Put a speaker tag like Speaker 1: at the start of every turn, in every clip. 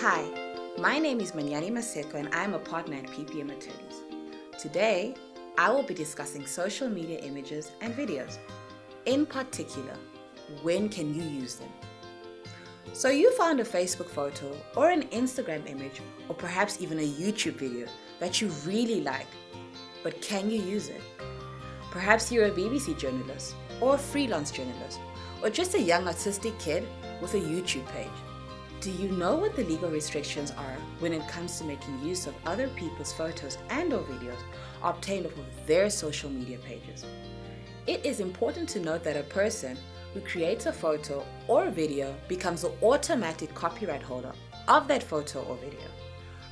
Speaker 1: Hi, my name is Manyani Maseko and I am a partner at PPM Attorneys. Today, I will be discussing social media images and videos. In particular, when can you use them? So you found a Facebook photo or an Instagram image or perhaps even a YouTube video that you really like, but can you use it? Perhaps you're a BBC journalist or a freelance journalist or just a young artistic kid with a YouTube page. Do you know what the legal restrictions are when it comes to making use of other people's photos and or videos obtained off of their social media pages? It is important to note that a person who creates a photo or video becomes the automatic copyright holder of that photo or video,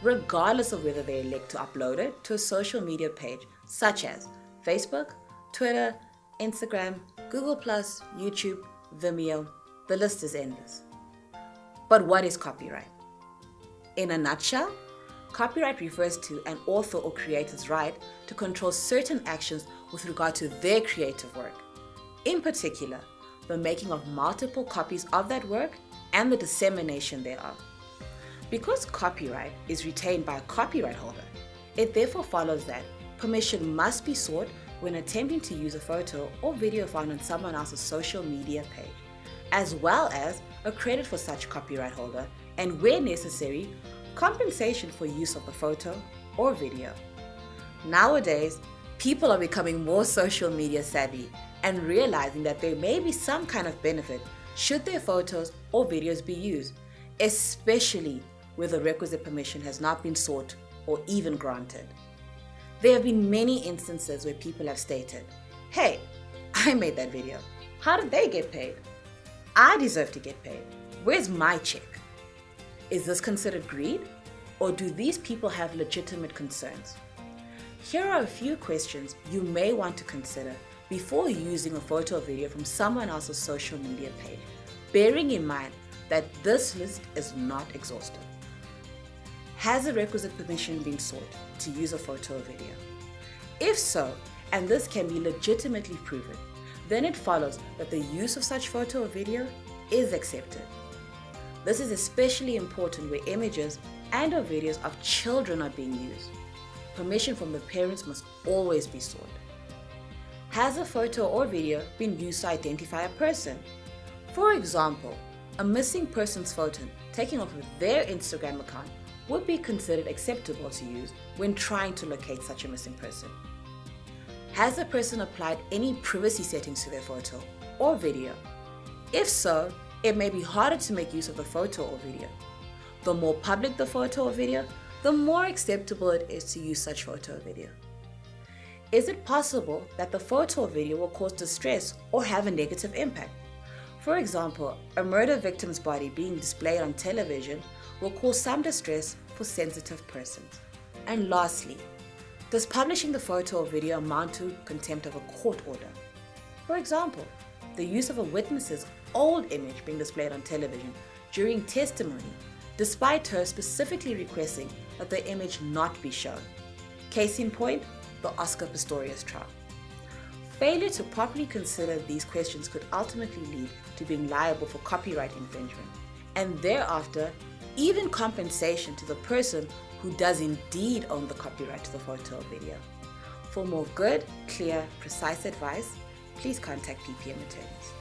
Speaker 1: regardless of whether they elect to upload it to a social media page such as Facebook, Twitter, Instagram, Google+, YouTube, Vimeo. The list is endless. But what is copyright? In a nutshell, copyright refers to an author or creator's right to control certain actions with regard to their creative work. In particular, the making of multiple copies of that work and the dissemination thereof. Because copyright is retained by a copyright holder, it therefore follows that permission must be sought when attempting to use a photo or video found on someone else's social media page, as well as a credit for such copyright holder and, where necessary, compensation for use of the photo or video. Nowadays, people are becoming more social media savvy and realizing that there may be some kind of benefit should their photos or videos be used, especially where the requisite permission has not been sought or even granted. There have been many instances where people have stated, "Hey, I made that video. How did they get paid? I deserve to get paid. Where's my check?" Is this considered greed? Or do these people have legitimate concerns? Here are a few questions you may want to consider before using a photo or video from someone else's social media page, bearing in mind that this list is not exhaustive. Has a requisite permission been sought to use a photo or video? If so, and this can be legitimately proven, then it follows that the use of such photo or video is accepted. This is especially important where images and or videos of children are being used. Permission from the parents must always be sought. Has a photo or video been used to identify a person? For example, a missing person's photo taken off of their Instagram account would be considered acceptable to use when trying to locate such a missing person. Has the person applied any privacy settings to their photo or video? If so, it may be harder to make use of the photo or video. The more public the photo or video, the more acceptable it is to use such photo or video. Is it possible that the photo or video will cause distress or have a negative impact? For example, a murder victim's body being displayed on television will cause some distress for sensitive persons. And lastly, does publishing the photo or video amount to contempt of a court order? For example, the use of a witness's old image being displayed on television during testimony, despite her specifically requesting that the image not be shown. Case in point, the Oscar Pistorius trial. Failure to properly consider these questions could ultimately lead to being liable for copyright infringement, and thereafter, even compensation to the person who does indeed own the copyright to the photo or video. For more good, clear, precise advice, please contact PPM Attorneys.